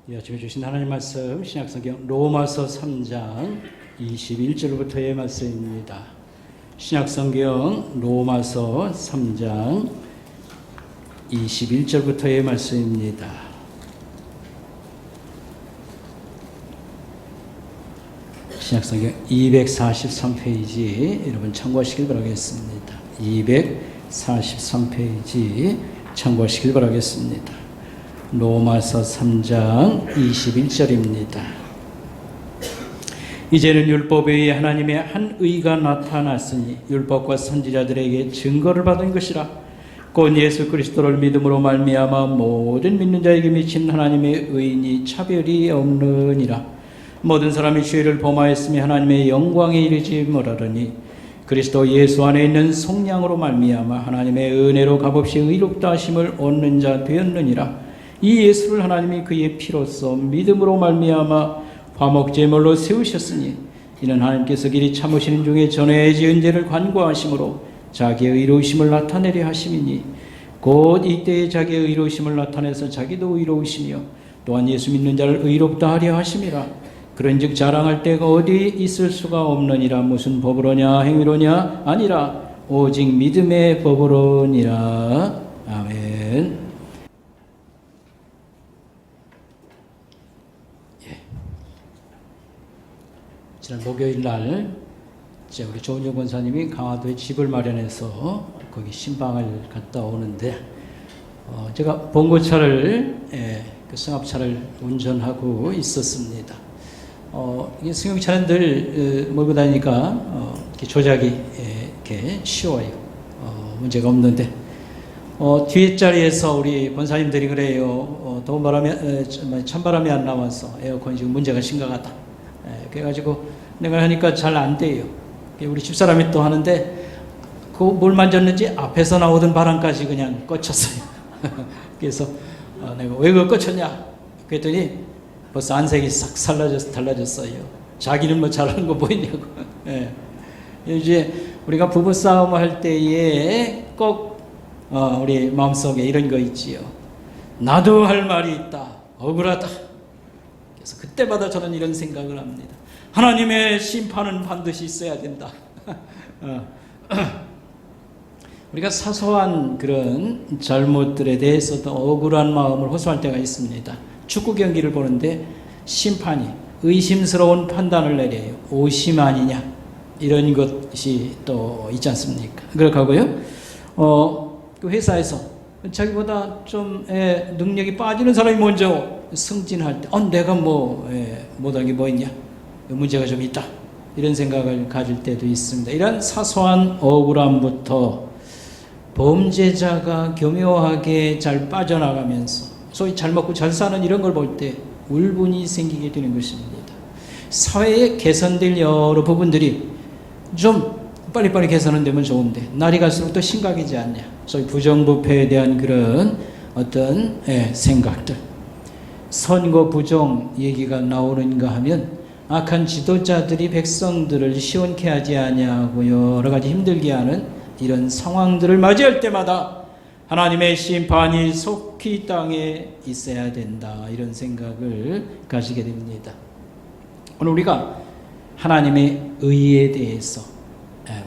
이 아침에 주신 하나님 말씀 신약성경 로마서 3장 21절부터의 말씀입니다. 신약성경 로마서 3장 21절부터의 말씀입니다. 신약성경 243페이지 여러분 참고하시길 바라겠습니다. 243페이지 참고하시길 바라겠습니다. 로마서 3장 21절입니다. 이제는 율법에 의해 하나님의 한 의가 나타났으니 율법과 선지자들에게 증거를 받은 것이라. 곧 예수 그리스도를 믿음으로 말미암아 모든 믿는 자에게 미친 하나님의 의인이 차별이 없느니라. 모든 사람이 죄를 범하였으며 하나님의 영광에 이르지 못하더니 그리스도 예수 안에 있는 속량으로 말미암아 하나님의 은혜로 값없이 의롭다 하심을 얻는 자 되었느니라. 이 예수를 하나님이 그의 피로써 믿음으로 말미암아 화목제물로 세우셨으니 이는 하나님께서 길이 참으시는 중에 전에 지은 죄를 관고하심으로 자기의 의로우심을 나타내려 하심이니 곧 이때에 자기의 의로우심을 나타내서 자기도 의로우시며 또한 예수 믿는 자를 의롭다 하려 하심이라. 그런즉 자랑할 데가 어디 있을 수가 없느니라. 무슨 법으로냐 행위로냐 아니라 오직 믿음의 법으로니라. 아멘. 지난 목요일 날 우리 조은영 권사님이 강화도에 집을 마련해서 거기 신방을 갔다 오는데 제가 봉고차를 그 승합차를 운전하고 있었습니다. 이게 승용차는 늘 몰고 다니니까 이렇게 조작이 이렇게 쉬워요. 문제가 없는데 뒷자리에서 우리 권사님들이 그래요. 더운 바람이 찬바람이 안 나와서 에어컨이 지금 문제가 심각하다. 그래가지고 내가 하니까 잘 안 돼요. 우리 집사람이 또 하는데 그 뭘 만졌는지 앞에서 나오던 바람까지 그냥 꺼쳤어요. 그래서 내가 왜 그걸 꺼쳤냐? 그랬더니 벌써 안색이 싹 달라졌어요. 자기는 뭐 잘하는 거 보이냐고. 이제 우리가 부부싸움 할 때에 꼭 우리 마음속에 이런 거 있지요. 나도 할 말이 있다. 억울하다. 그래서 그때마다 저는 이런 생각을 합니다. 하나님의 심판은 반드시 있어야 된다. 우리가 사소한 그런 잘못들에 대해서도 억울한 마음을 호소할 때가 있습니다. 축구 경기를 보는데 심판이 의심스러운 판단을 내려요. 오심 아니냐 이런 것이 또 있지 않습니까? 그렇게 하고요. 그 회사에서 자기보다 좀 능력이 빠지는 사람이 먼저 승진할 때 내가 못한 게 뭐 있냐? 문제가 좀 있다. 이런 생각을 가질 때도 있습니다. 이런 사소한 억울함부터 범죄자가 교묘하게 잘 빠져나가면서 소위 잘 먹고 잘 사는 이런 걸 볼 때 울분이 생기게 되는 것입니다. 사회에 개선될 여러 부분들이 좀 빨리빨리 개선은 되면 좋은데 날이 갈수록 더 심각해지지 않냐. 소위 부정부패에 대한 그런 어떤 생각들. 선거 부정 얘기가 나오는가 하면 악한 지도자들이 백성들을 시원케 하지 아니하고 여러 가지 힘들게 하는 이런 상황들을 맞이할 때마다 하나님의 심판이 속히 땅에 있어야 된다. 이런 생각을 가지게 됩니다. 오늘 우리가 하나님의 의에 대해서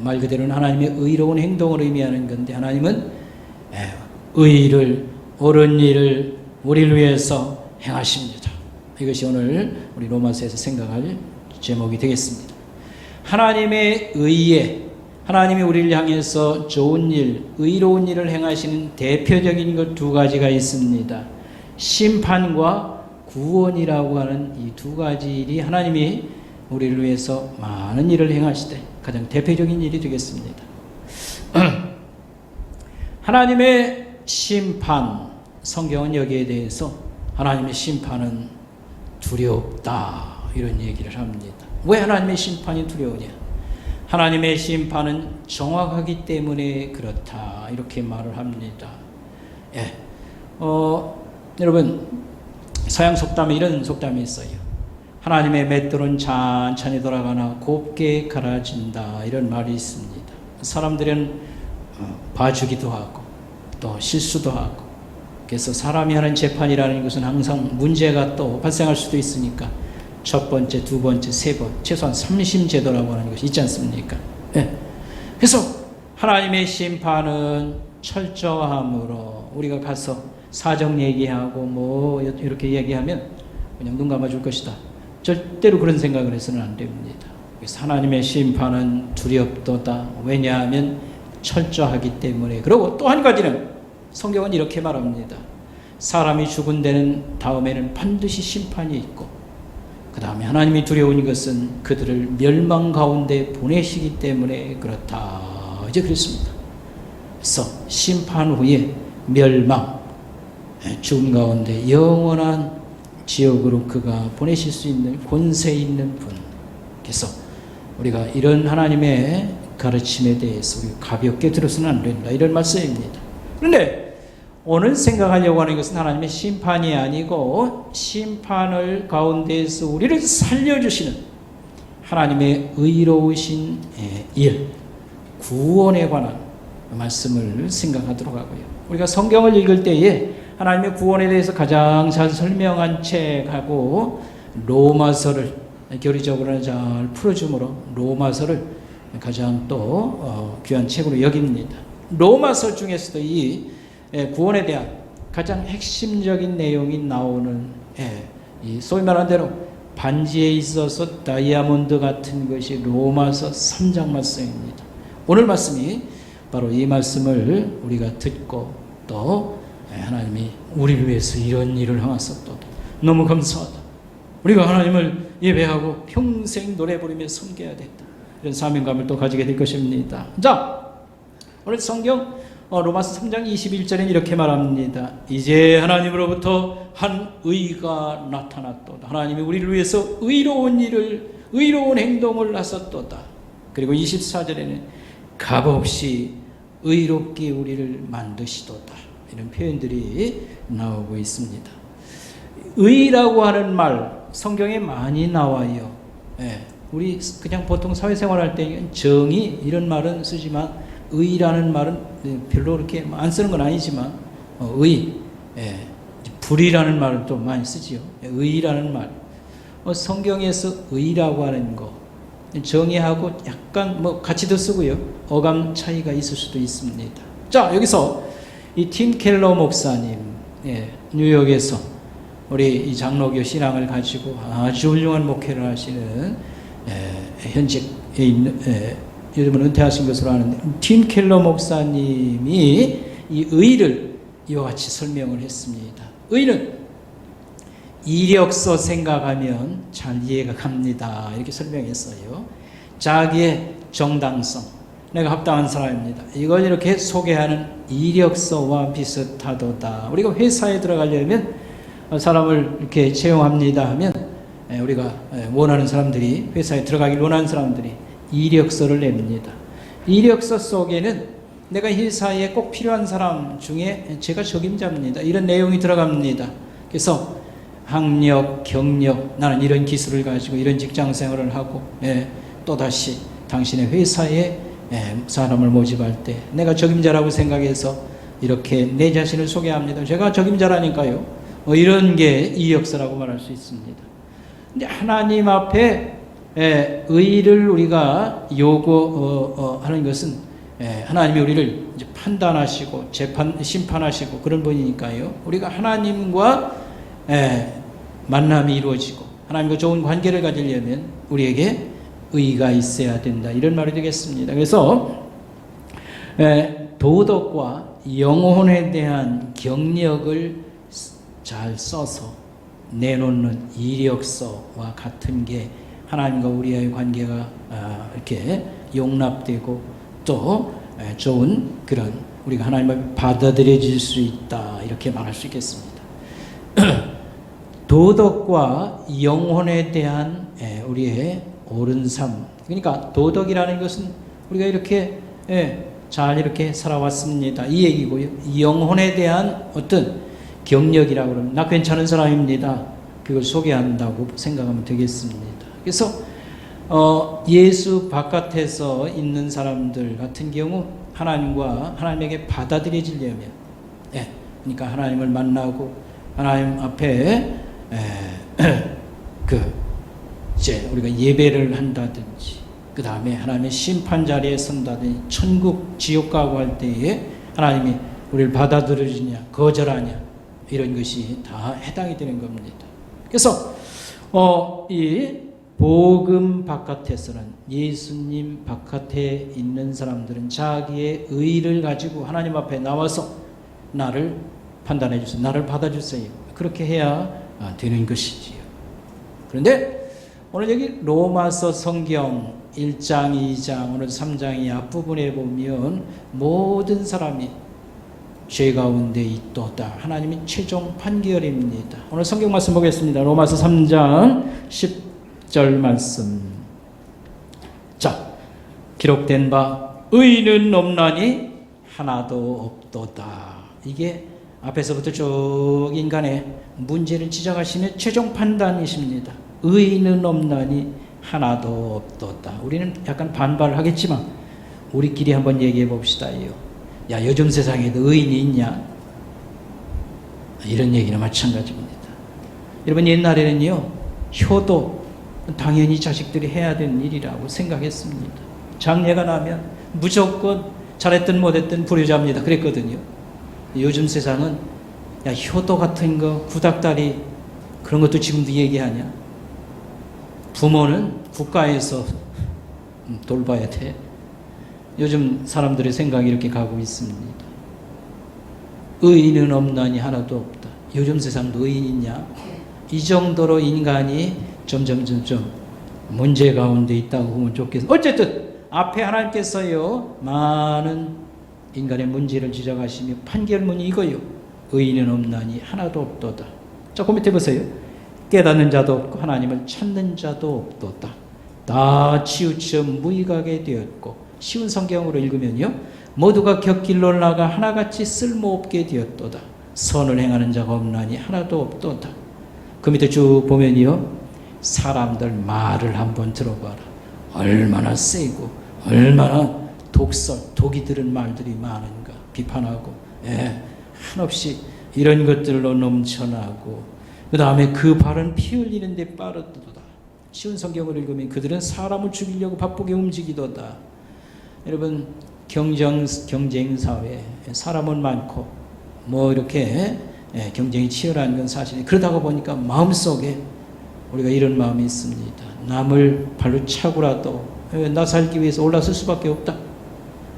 말 그대로는 하나님의 의로운 행동을 의미하는 건데 하나님은 의를 옳은 일을 우리를 위해서 행하십니다. 이것이 오늘 우리 로마서에서 생각할 제목이 되겠습니다. 하나님의 의에 하나님이 우리를 향해서 좋은 일, 의로운 일을 행하시는 대표적인 것 두 가지가 있습니다. 심판과 구원이라고 하는 이 두 가지 일이 하나님이 우리를 위해서 많은 일을 행하시되 가장 대표적인 일이 되겠습니다. 하나님의 심판, 성경은 여기에 대해서 하나님의 심판은 두렵다 이런 얘기를 합니다. 왜 하나님의 심판이 두려우냐? 하나님의 심판은 정확하기 때문에 그렇다 이렇게 말을 합니다. 여러분 서양 속담에 이런 속담이 있어요. 하나님의 맷돌은 찬찬히 돌아가나 곱게 갈아진다 이런 말이 있습니다. 사람들은 봐주기도 하고 또 실수도 하고 그래서 사람이 하는 재판이라는 것은 항상 문제가 또 발생할 수도 있으니까 첫 번째, 두 번째, 세 번, 최소한 3심 제도라고 하는 것이 있지 않습니까? 예. 그래서 하나님의 심판은 철저함으로 우리가 가서 사정 얘기하고 뭐 이렇게 얘기하면 그냥 눈 감아줄 것이다. 절대로 그런 생각을 해서는 안 됩니다. 그래서 하나님의 심판은 두렵도다. 왜냐하면 철저하기 때문에. 그리고 또 한 가지는 성경은 이렇게 말합니다. 사람이 죽은 데는 다음에는 반드시 심판이 있고 그 다음에 하나님이 두려운 것은 그들을 멸망 가운데 보내시기 때문에 그렇다. 이제 그랬습니다. 그래서 심판 후에 멸망, 죽음 가운데 영원한 지옥으로 그가 보내실 수 있는 권세 있는 분. 그래서 우리가 이런 하나님의 가르침에 대해서 우리 가볍게 들어서는 안 된다. 이런 말씀입니다. 그런데 오늘 생각하려고 하는 것은 하나님의 심판이 아니고 심판을 가운데에서 우리를 살려주시는 하나님의 의로우신 일, 구원에 관한 말씀을 생각하도록 하고요. 우리가 성경을 읽을 때에 하나님의 구원에 대해서 가장 잘 설명한 책하고 로마서를 교리적으로 잘 풀어주므로 로마서를 가장 또 귀한 책으로 여깁니다. 로마서 중에서도 이 구원에 대한 가장 핵심적인 내용이 나오는 이 소위 말하는 대로 반지에 있어서 다이아몬드 같은 것이 로마서 3장 말씀입니다. 오늘 말씀이 바로 이 말씀을 우리가 듣고 또 하나님이 우리를 위해서 이런 일을 행하셨도다. 너무 감사하다. 우리가 하나님을 예배하고 평생 노래 부르며 섬겨야 된다. 이런 사명감을 또 가지게 될 것입니다. 자, 오늘 성경 로마서 3장 21절에 이렇게 말합니다. 이제 하나님으로부터 한 의가 나타났도다. 하나님이 우리를 위해서 의로운 일을, 의로운 행동을 하셨도다. 그리고 24절에는 값없이 의롭게 우리를 만드시도다. 이런 표현들이 나오고 있습니다. 의라고 하는 말 성경에 많이 나와요. 우리 그냥 보통 사회생활 할 때 정의 이런 말은 쓰지만 의라는 말은 별로 그렇게 안 쓰는 건 아니지만 의, 불이라는 말을 또 많이 쓰지요. 의라는 말, 성경에서 의라고 하는 거 정의하고 약간 같이도 쓰고요. 어감 차이가 있을 수도 있습니다. 자, 여기서 이 팀 켈러 목사님, 뉴욕에서 우리 이 장로교 신앙을 가지고 아주 훌륭한 목회를 하시는 현직에 있는 요즘은 은퇴하신 것으로 아는데 팀 켈러 목사님이 이 의를 이와 같이 설명을 했습니다. 의는 이력서 생각하면 잘 이해가 갑니다. 이렇게 설명했어요. 자기의 정당성, 내가 합당한 사람입니다. 이걸 이렇게 소개하는 이력서와 비슷하도다. 우리가 회사에 들어가려면 사람을 이렇게 채용합니다 하면 우리가 원하는 사람들이, 회사에 들어가길 원하는 사람들이 이력서를 냅니다. 이력서 속에는 내가 회사에 꼭 필요한 사람 중에 제가 적임자입니다. 이런 내용이 들어갑니다. 그래서 학력, 경력, 나는 이런 기술을 가지고 이런 직장 생활을 하고 또다시 당신의 회사에 사람을 모집할 때 내가 적임자라고 생각해서 이렇게 내 자신을 소개합니다. 제가 적임자라니까요. 이런 게 이력서라고 말할 수 있습니다. 근데 하나님 앞에 의를 우리가 요구하는 것은 하나님이 우리를 이제 판단하시고 심판하시고 그런 분이니까요. 우리가 하나님과 만남이 이루어지고 하나님과 좋은 관계를 가지려면 우리에게 의가 있어야 된다. 이런 말이 되겠습니다. 그래서 도덕과 영혼에 대한 경력을 잘 써서 내놓는 이력서와 같은 게 하나님과 우리의 관계가 이렇게 용납되고 또 좋은 그런 우리가 하나님을 받아들여질 수 있다. 이렇게 말할 수 있겠습니다. 도덕과 영혼에 대한 우리의 옳은 삶. 그러니까 도덕이라는 것은 우리가 이렇게 잘 이렇게 살아왔습니다. 이 얘기고요. 영혼에 대한 어떤 경력이라고 그러면 나 괜찮은 사람입니다. 그걸 소개한다고 생각하면 되겠습니다. 그래서 예수 바깥에서 있는 사람들 같은 경우 하나님과 하나님에게 받아들여지려면 그러니까 하나님을 만나고 하나님 앞에 이제 우리가 예배를 한다든지, 그 다음에 하나님의 심판 자리에 선다든지, 천국 지옥 가고 할 때에 하나님이 우리를 받아들여주냐 거절하냐, 이런 것이 다 해당이 되는 겁니다. 그래서 이 복음 바깥에서는, 예수님 바깥에 있는 사람들은 자기의 의를 가지고 하나님 앞에 나와서 나를 판단해 주세요, 나를 받아주세요, 그렇게 해야 되는 것이지요. 그런데 오늘 여기 로마서 성경 1장, 2장, 오늘 3장의 앞부분에 보면 모든 사람이 죄 가운데 있도다, 하나님이 최종 판결입니다. 오늘 성경 말씀 보겠습니다. 로마서 3장 10절 말씀. 자, 기록된 바 의는 없나니 하나도 없도다. 이게 앞에서부터 쭉 인간의 문제를 지적하시는 최종 판단이십니다. 의는 없나니 하나도 없도다. 우리는 약간 반발하겠지만 우리끼리 한번 얘기해 봅시다요. 야, 요즘 세상에도 의인이 있냐? 이런 얘기는 마찬가지입니다. 여러분, 옛날에는요, 효도 당연히 자식들이 해야 되는 일이라고 생각했습니다. 장례가 나면 무조건 잘했든 못했든 부르자입니다. 그랬거든요. 요즘 세상은 야, 효도 같은 거, 구닥다리 그런 것도 지금도 얘기하냐? 부모는 국가에서 돌봐야 돼. 요즘 사람들의 생각이 이렇게 가고 있습니다. 의인은 없나니 하나도 없다. 요즘 세상도 의인 있냐? 이 정도로 인간이 점점 문제 가운데 있다고 보면 좋겠습니다. 어쨌든 앞에 하나님께서요, 많은 인간의 문제를 지적하시며 판결문이 이거요. 의인은 없나니 하나도 없도다. 자, 그 밑에 보세요. 깨닫는 자도 없고 하나님을 찾는 자도 없도다. 다 치우쳐 무익하게 되었고, 쉬운 성경으로 읽으면요, 모두가 곁길로 나가 하나같이 쓸모없게 되었도다. 선을 행하는 자가 없나니 하나도 없도다. 그 밑에 쭉 보면요, 사람들 말을 한번 들어봐라. 얼마나 세고 얼마나 독이 들은 말들이 많은가. 비판하고, 한없이 이런 것들로 넘쳐나고, 그 다음에 그 발은 피 흘리는 데 빠르도다. 쉬운 성경을 읽으면 그들은 사람을 죽이려고 바쁘게 움직이도다. 여러분, 경쟁 사회, 사람은 많고 뭐 이렇게 경쟁이 치열한 건 사실이에요. 그러다가 보니까 마음속에 우리가 이런 마음이 있습니다. 남을 발로 차고라도 나 살기 위해서 올라설 수밖에 없다.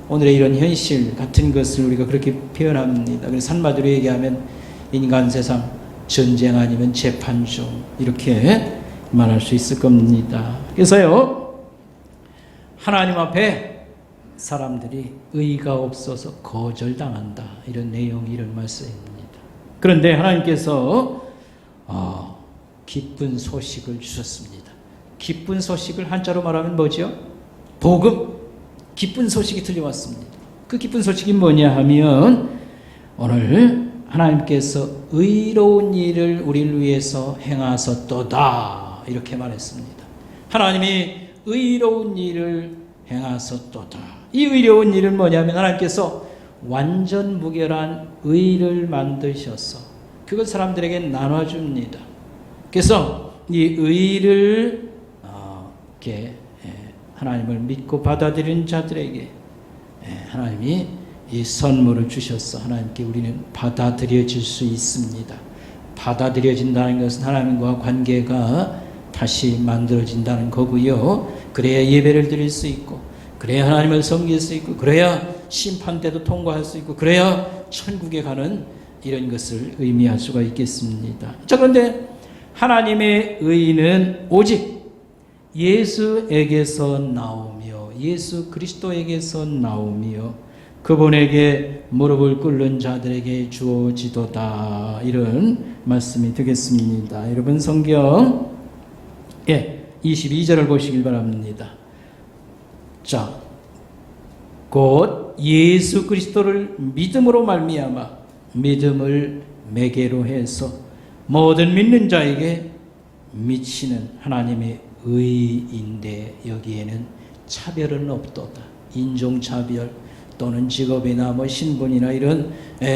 오늘의 이런 현실 같은 것을 우리가 그렇게 표현합니다. 그래서 한마디로 얘기하면 인간 세상 전쟁 아니면 재판 중, 이렇게 말할 수 있을 겁니다. 그래서요, 하나님 앞에 사람들이 의가 없어서 거절당한다, 이런 내용이 이런 말씀입니다. 그런데 하나님께서 기쁜 소식을 주셨습니다. 기쁜 소식을 한자로 말하면 뭐죠? 복음. 기쁜 소식이 들려왔습니다. 그 기쁜 소식이 뭐냐 하면, 오늘 하나님께서 의로운 일을 우리를 위해서 행하셨도다, 이렇게 말했습니다. 하나님이 의로운 일을 행하셨도다. 이 의로운 일은 뭐냐면, 하나님께서 완전 무결한 의를 만드셔서 그걸 사람들에게 나눠줍니다. 그래서 이 의를 이렇게 하나님을 믿고 받아들이는 자들에게 하나님이 이 선물을 주셔서 하나님께 우리는 받아들여질 수 있습니다. 받아들여진다는 것은 하나님과 관계가 다시 만들어진다는 거고요. 그래야 예배를 드릴 수 있고, 그래야 하나님을 섬길 수 있고, 그래야 심판대도 통과할 수 있고, 그래야 천국에 가는 이런 것을 의미할 수가 있겠습니다. 자, 그런데 하나님의 의는 오직 예수에게서 나오며, 예수 그리스도에게서 나오며, 그분에게 무릎을 꿇는 자들에게 주어지도다, 이런 말씀이 되겠습니다. 여러분, 성경 22절을 보시길 바랍니다. 자, 곧 예수 그리스도를 믿음으로 말미암아 믿음을 매개로 해서 모든 믿는 자에게 미치는 하나님의 의인데, 여기에는 차별은 없도다. 인종차별 또는 직업이나 뭐 신분이나 이런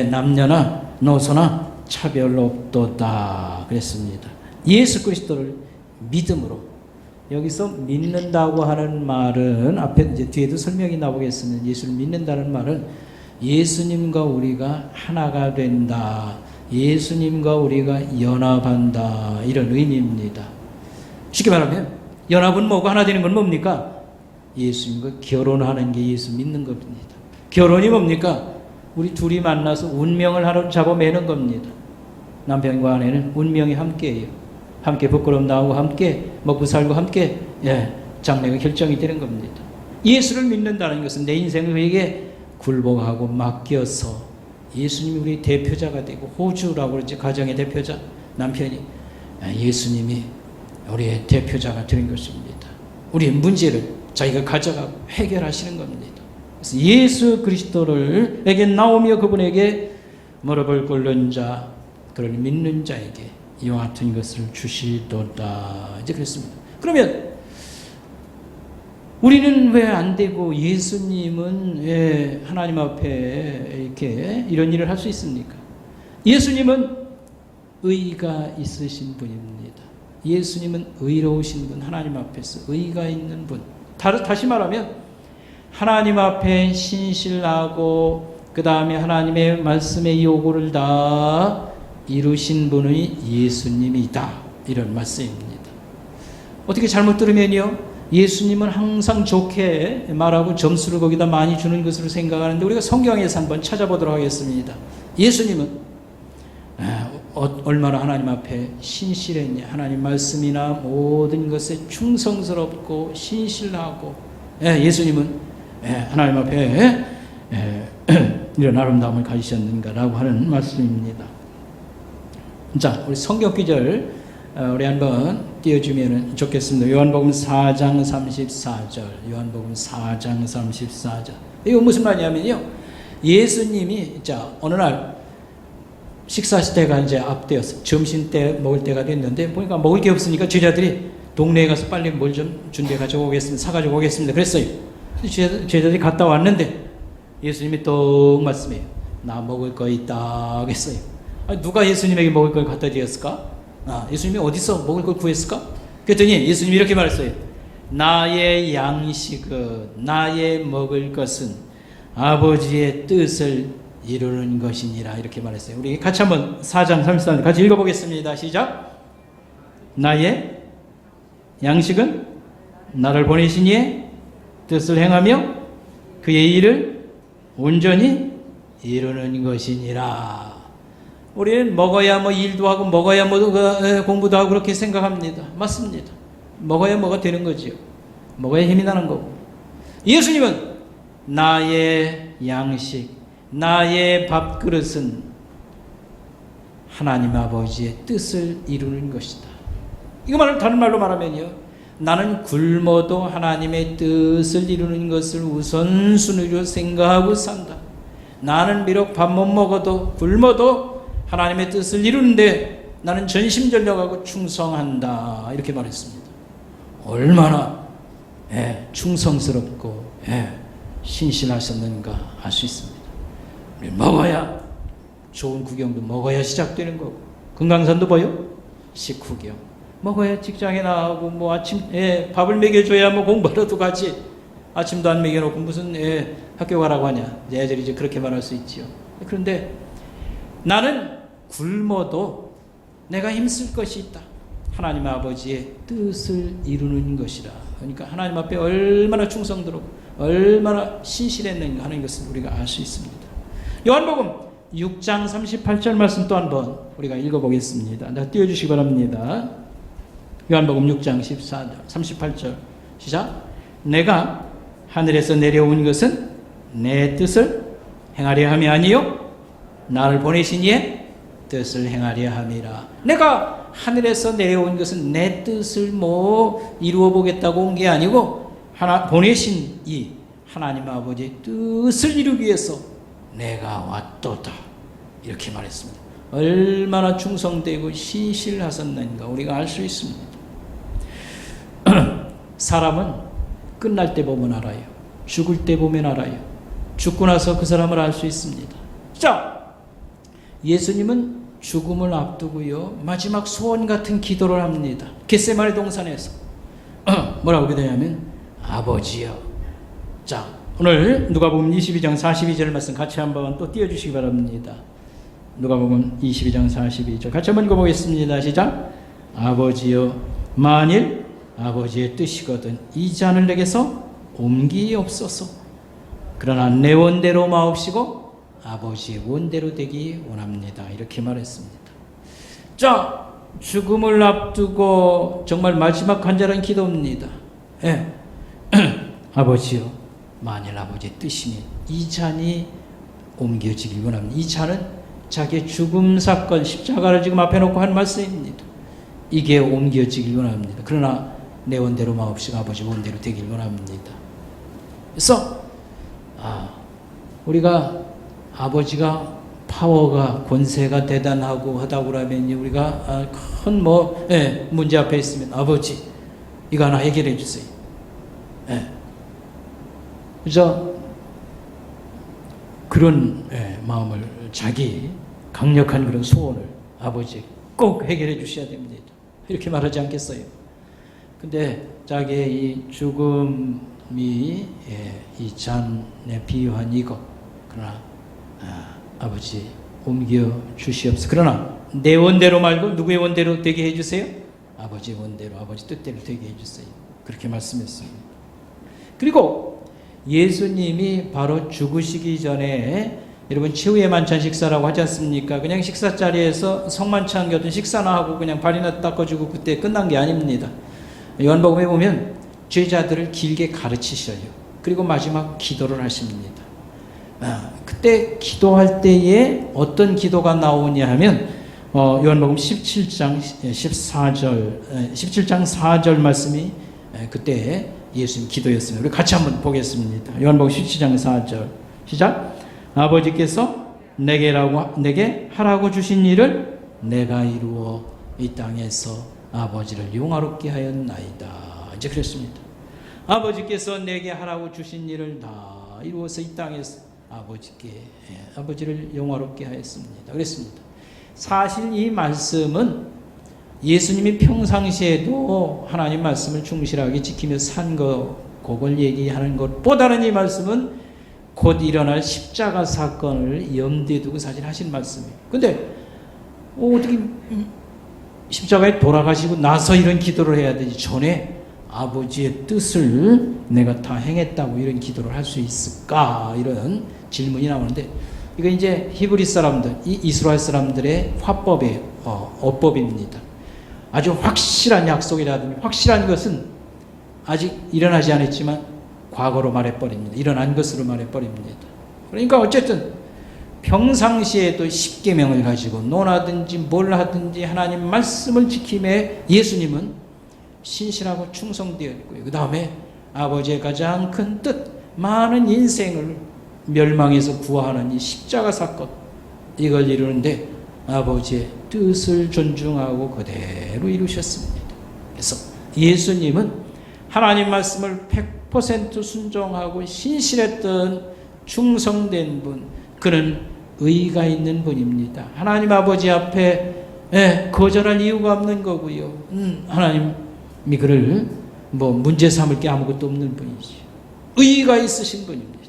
남녀나 노소나 차별 없도다 그랬습니다. 예수 그리스도를 믿음으로. 여기서 믿는다고 하는 말은 앞에 이제 뒤에도 설명이 나오겠으면 예수를 믿는다는 말은 예수님과 우리가 하나가 된다. 예수님과 우리가 연합한다. 이런 의미입니다. 쉽게 말하면 연합은 뭐고 하나 되는 건 뭡니까? 예수님과 결혼하는 게 예수 믿는 겁니다. 결혼이 뭡니까? 우리 둘이 만나서 운명을 하나 잡아매는 겁니다. 남편과 아내는 운명이 함께해요. 함께 부끄러움 나오고 함께 먹고 살고 함께 장래가 결정이 되는 겁니다. 예수를 믿는다는 것은 내 인생을 그에게 굴복하고 맡겨서 예수님이 우리 대표자가 되고 호주라고 그러지 가정의 대표자 남편이 예수님이 우리의 대표자가 되는 것입니다. 우리의 문제를 자기가 가져가고 해결하시는 겁니다. 그래서 예수 그리스도를에게 나오며 그분에게 무릎을 꿇는 자 그를 믿는 자에게 이와 같은 것을 주시도다 이제 그랬습니다. 그러면 우리는 왜 안 되고 예수님은 왜 하나님 앞에 이렇게 이런 일을 할 수 있습니까? 예수님은 의가 있으신 분입니다. 예수님은 의로우신 분, 하나님 앞에서 의가 있는 분. 다시 말하면 하나님 앞에 신실하고 그 다음에 하나님의 말씀의 요구를 다 이루신 분이 예수님이다. 이런 말씀입니다. 어떻게 잘못 들으면요, 예수님은 항상 좋게 말하고 점수를 거기다 많이 주는 것으로 생각하는데 우리가 성경에서 한번 찾아보도록 하겠습니다. 예수님은 얼마나 하나님 앞에 신실했냐. 하나님 말씀이나 모든 것에 충성스럽고 신실하고 예수님은 하나님 앞에 이런 아름다움을 가지셨는가라고 하는 말씀입니다. 자, 우리 성경 구절 우리 한번 띄워주면 좋겠습니다. 요한복음 4장 34절. 요한복음 4장 34절. 이거 무슨 말이냐면요, 예수님이 어느 날 식사할 때가 이제 앞되었어. 점심 때 먹을 때가 됐는데 보니까 먹을 게 없으니까 제자들이 동네에 가서 빨리 뭘 좀 준비해 가지고 오겠습니다. 사 가지고 오겠습니다. 그랬어요. 제자들이 갔다 왔는데 예수님이 또 말씀해요. 나 먹을 거 있다 했어요. 누가 예수님에게 먹을 걸 갖다 드렸을까? 예수님이 어디서 먹을 걸 구했을까? 그랬더니 예수님이 이렇게 말했어요. 나의 양식은, 나의 먹을 것은 아버지의 뜻을 이루는 것이니라. 이렇게 말했어요. 우리 같이 한번 4장 34절 같이 읽어보겠습니다. 시작. 나의 양식은 나를 보내신 이의 뜻을 행하며 그의 일을 온전히 이루는 것이니라. 우리는 먹어야 일도 하고 먹어야 공부도 하고 그렇게 생각합니다. 맞습니다. 먹어야 뭐가 되는 거지요. 먹어야 힘이 나는 거고. 예수님은 나의 양식, 나의 밥그릇은 하나님 아버지의 뜻을 이루는 것이다. 이거 다른 말로 말하면요, 나는 굶어도 하나님의 뜻을 이루는 것을 우선순위로 생각하고 산다. 나는 비록 밥 못 먹어도 굶어도 하나님의 뜻을 이루는데 나는 전심전력하고 충성한다. 이렇게 말했습니다. 얼마나 충성스럽고 신실하셨는가 알 수 있습니다. 우리 먹어야 좋은 구경도 먹어야 시작되는 거고, 금강산도 보여? 식후경. 먹어야 직장에 나가고 아침에 밥을 먹여줘야 공부하러도 가지. 아침도 안 먹여놓고 무슨 학교 가라고 하냐. 애들이 이제 그렇게 말할 수 있지요. 그런데 나는 굶어도 내가 힘쓸 것이 있다. 하나님 아버지의 뜻을 이루는 것이라. 그러니까 하나님 앞에 얼마나 충성스럽고 얼마나 신실했는가 하는 것을 우리가 알 수 있습니다. 요한복음 6장 38절 말씀 또 한번 우리가 읽어보겠습니다. 띄워주시기 바랍니다. 요한복음 6장 38절 시작. 내가 하늘에서 내려온 것은 내 뜻을 행하려 함이 아니요 나를 보내신 이의 뜻을 행하려 함이라. 내가 하늘에서 내려온 것은 내 뜻을 이루어 보겠다고 온 게 아니고 보내신 이 하나님 아버지의 뜻을 이루기 위해서 내가 왔도다. 이렇게 말했습니다. 얼마나 충성되고 신실하셨는가 우리가 알 수 있습니다. 사람은 끝날 때 보면 알아요. 죽을 때 보면 알아요. 죽고 나서 그 사람을 알 수 있습니다. 자, 예수님은 죽음을 앞두고요, 마지막 소원 같은 기도를 합니다. 겟세마네 동산에서 뭐라고 기도하냐면 아버지여. 자, 오늘 누가복음 22장 42절 말씀 같이 한번 또 띄워주시기 바랍니다. 누가복음 22장 42절 같이 한번 읽어보겠습니다. 시작. 아버지여, 만일 아버지의 뜻이거든 이 잔을 내게서 옮기옵소서. 그러나 내 원대로 마옵시고 아버지의 원대로 되기 원합니다. 이렇게 말했습니다. 자, 죽음을 앞두고 정말 마지막 간절한 기도입니다. 예. 아버지요, 만일 아버지의 뜻이면 이 잔이 옮겨지길 원합니다. 이 잔은 자기의 죽음 사건, 십자가를 지금 앞에 놓고 한 말씀입니다. 이게 옮겨지길 원합니다. 그러나 내 원대로 마옵시고 아버지 원대로 되길 원합니다. 그래서 우리가 아버지가 파워가 권세가 대단하고 하다고 그러면 우리가 큰 문제 앞에 있으면 아버지 이거 하나 해결해 주세요. 그래서 그런 마음을 자기 강력한 그런 소원을 아버지 꼭 해결해 주셔야 됩니다. 이렇게 말하지 않겠어요? 근데 자기의 이 죽음이 이 잔에 비유한 이거, 그러나 아버지 옮겨 주시옵소서. 그러나 내 원대로 말고 누구의 원대로 되게 해주세요? 아버지 원대로, 아버지 뜻대로 되게 해주세요. 그렇게 말씀했습니다. 그리고 예수님이 바로 죽으시기 전에 여러분 최후의 만찬 식사라고 하지 않습니까? 그냥 식사 자리에서 성만찬 같은 식사나 하고 그냥 발이나 닦아주고 그때 끝난 게 아닙니다. 요한복음에 보면 제자들을 길게 가르치셔요. 그리고 마지막 기도를 하십니다. 그때 기도할 때에 어떤 기도가 나오냐 하면 요한복음 17장 4절 말씀이 그때 예수님 기도였습니다. 우리 같이 한번 보겠습니다. 요한복음 17장 4절 시작. 아버지께서 내게 하라고 주신 일을 내가 이루어 이 땅에서 아버지를 영화롭게 하였나이다. 이제 그랬습니다. 아버지께서 내게 하라고 주신 일을 다 이루어서 이 땅에서 아버지를 영화롭게 하였습니다. 그랬습니다. 사실 이 말씀은 예수님이 평상시에도 하나님 말씀을 충실하게 지키며 산 그걸 얘기하는 것보다는 이 말씀은 곧 일어날 십자가 사건을 염두에 두고 사실 하신 말씀이에요. 근데 어떻게 십자가에 돌아가시고 나서 이런 기도를 해야 되지? 전에 아버지의 뜻을 내가 다 행했다고 이런 기도를 할 수 있을까? 이런 질문이 나오는데, 이거 이제 히브리 사람들, 이스라엘 사람들의 화법의 어법입니다. 아주 확실한 약속이라든지 확실한 것은 아직 일어나지 않았지만 과거로 말해버립니다. 일어난 것으로 말해버립니다. 그러니까 어쨌든 평상시에도 십계명을 가지고 논하든지 뭘 하든지 하나님 말씀을 지킴에 예수님은 신실하고 충성되어 있고요. 그 다음에 아버지의 가장 큰 뜻, 많은 인생을 멸망에서 구하는 이 십자가 사건, 이걸 이루는데 아버지의 뜻을 존중하고 그대로 이루셨습니다. 그래서 예수님은 하나님 말씀을 100% 순종하고 신실했던 그런 의의가 있는 분입니다. 하나님 아버지 앞에 거절할 이유가 없는 거고요. 하나님이 그를 문제 삼을 게 아무것도 없는 분이지. 의의가 있으신 분입니다.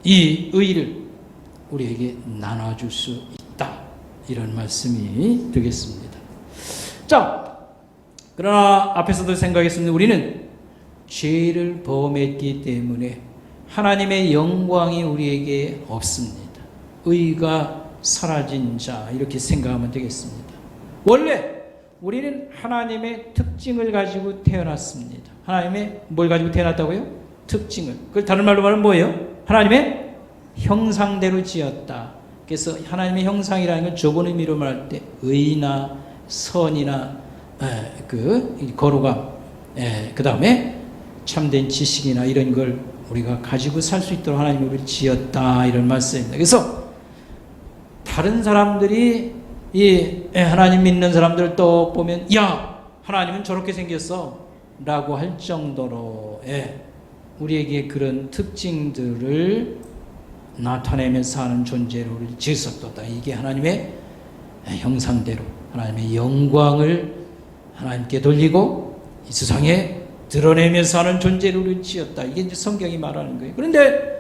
이 의의를 우리에게 나눠줄 수 있다. 이런 말씀이 되겠습니다. 자, 그러나 앞에서도 생각했습니다. 우리는 죄를 범했기 때문에 하나님의 영광이 우리에게 없습니다. 의가 사라진 자, 이렇게 생각하면 되겠습니다. 원래 우리는 하나님의 특징을 가지고 태어났습니다. 하나님의 뭘 가지고 태어났다고요? 특징을. 그걸 다른 말로 말하면 뭐예요? 하나님의 형상대로 지었다. 그래서 하나님의 형상이라는 건 좁은 의미로 말할 때 의나 선이나 거룩함, 그 다음에 참된 지식이나 이런 걸 우리가 가지고 살 수 있도록 하나님이 우리를 지었다, 이런 말씀입니다. 그래서 다른 사람들이 하나님 믿는 사람들을 또 보면 야, 하나님은 저렇게 생겼어 라고 할 정도로 우리에게 그런 특징들을 나타내면서 사는 존재로 우리를 지으셨도다. 이게 하나님의 형상대로 하나님의 영광을 하나님께 돌리고 이 세상에 드러내면서 사는 존재로 우리를 지었다. 이게 이제 성경이 말하는 거예요. 그런데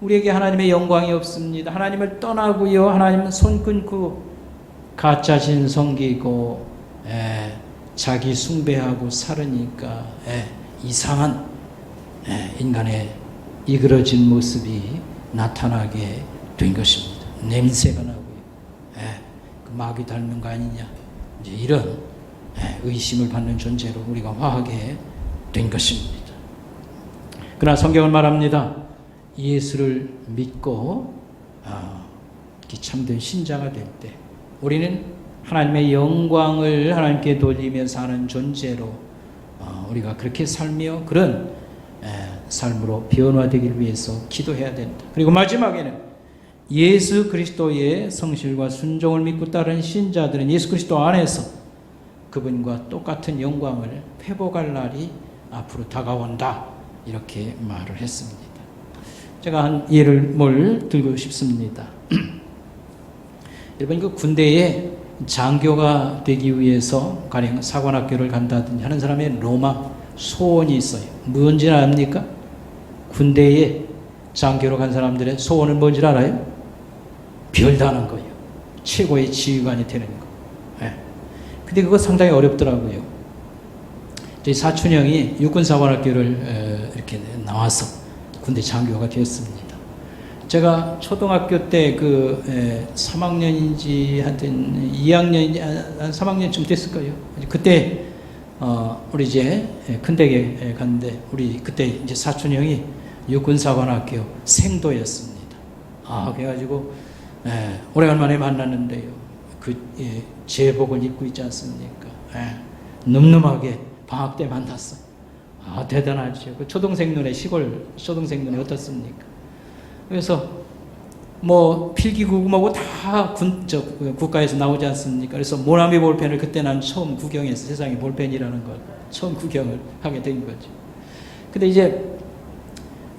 우리에게 하나님의 영광이 없습니다. 하나님을 떠나고요. 하나님은 손 끊고 가짜신 섬기고 자기 숭배하고 살으니까 이상한 인간의 이그러진 모습이 나타나게 된 것입니다. 냄새가 나고요. 그 마귀 닮은 거 아니냐. 이제 이런 의심을 받는 존재로 우리가 화하게 된 것입니다. 그러나 성경은 말합니다. 예수를 믿고 참된 신자가 될 때 우리는 하나님의 영광을 하나님께 돌리면서 사는 존재로 우리가 그렇게 살며 그런 삶으로 변화되기를 위해서 기도해야 된다. 그리고 마지막에는 예수 그리스도의 성실과 순종을 믿고 따르는 신자들은 예수 그리스도 안에서 그분과 똑같은 영광을 회복할 날이 앞으로 다가온다. 이렇게 말을 했습니다. 제가 한 예를 들고 싶습니다. 여러분 그 군대에 장교가 되기 위해서 가령 사관학교를 간다든지 하는 사람의 로망, 소원이 있어요. 뭔지 압니까? 군대에 장교로 간 사람들의 소원은 뭔지 알아요? 별다는 거예요. 최고의 지휘관이 되는 거. 근데 그거 상당히 어렵더라고요. 저희 사촌 형이 육군사관학교를 이렇게 나와서 군대 장교가 되었습니다. 제가 초등학교 때 3학년인지 하여튼 2학년인지 한 3학년쯤 됐을 거예요. 그때 우리 이제 큰대에 갔는데 우리 그때 이제 사촌 형이 육군사관학교 생도였습니다. 그래가지고 오래간만에 만났는데요. 제복을 입고 있지 않습니까? 늠름하게 방학 때 만났어. 대단하죠. 그 초등생 눈에 시골 초등생 눈에 어떻습니까? 그래서 필기구금하고 다 국가에서 나오지 않습니까? 그래서 모나미 볼펜을 그때 난 처음 구경해서 세상에 볼펜이라는 걸 처음 구경을 하게 된 거죠. 근데 이제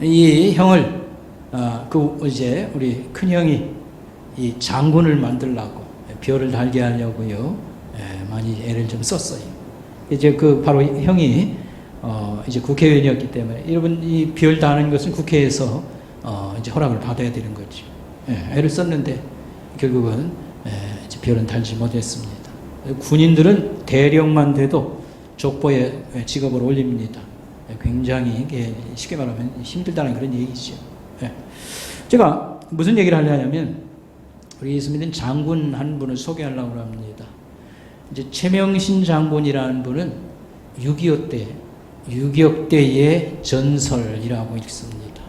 이 형을 이제 우리 큰 형이 이 장군을 만들려고 별을 달게 하려고요. 많이 애를 좀 썼어요. 이제 바로 형이 이제 국회의원이었기 때문에 여러분 이 별 다는 것은 국회에서 이제 허락을 받아야 되는 거죠. 애를 썼는데 결국은 이제 별은 달지 못했습니다. 군인들은 대령만 돼도 족보에 직업을 올립니다. 굉장히 쉽게 말하면 힘들다는 그런 얘기죠. 제가 무슨 얘기를 하려냐면 우리 예수 믿는 장군 한 분을 소개하려고 합니다. 이제 최명신 장군이라는 분은 6.25 때의 전설이라고 읽습니다.